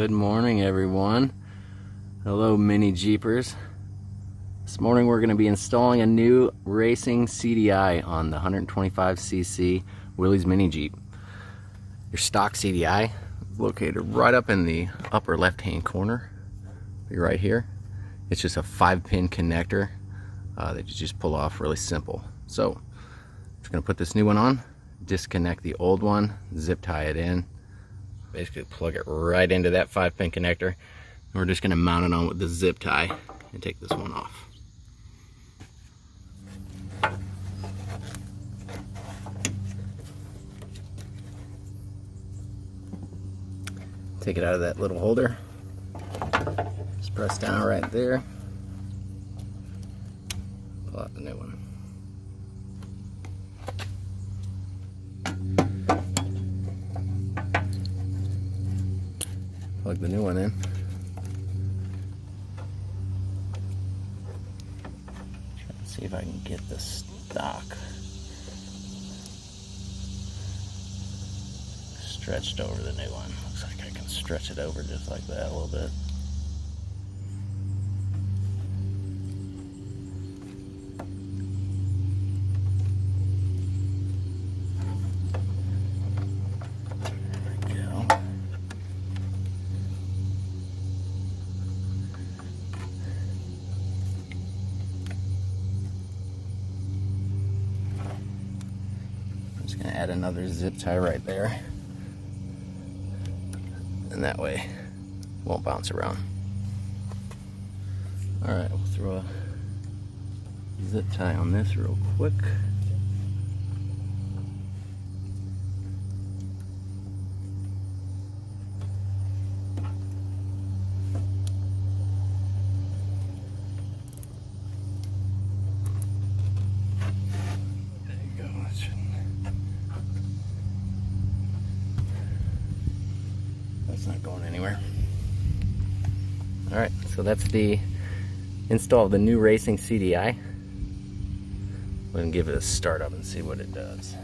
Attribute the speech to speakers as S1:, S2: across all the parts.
S1: Good morning, everyone. Hello, mini Jeepers. This morning we're going to be installing a new racing CDI on the 125cc Willys Mini Jeep. Your stock CDI is located right up in the upper left-hand corner. Right here. It's just a 5-pin connector that you just pull off, really simple. So, just going to put this new one on, disconnect the old one, zip tie it in. Basically plug it right into that 5-pin connector, and we're just going to mount it on with the zip tie and take this one off. Take it out of that little holder, just press down right there, pull out the new one. Plug the new one in. Let's see if I can get the stock stretched over the new one. Looks like I can stretch it over just like that a little bit. Just gonna add another zip tie right there, and that way it won't bounce around. All right, we'll throw a zip tie on this real quick. It's not going anywhere. Alright, so that's the install of the new racing CDI. We're going to give it a start up and see what it does.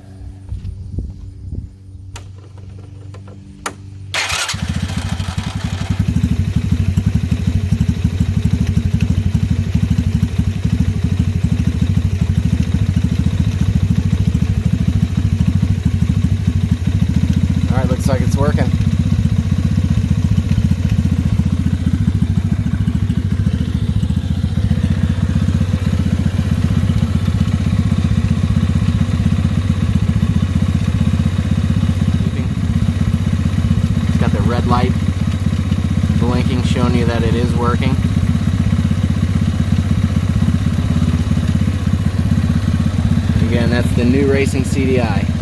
S1: Alright, looks like it's working. Red light blinking, showing you that it is working. Again, that's the new racing CDI.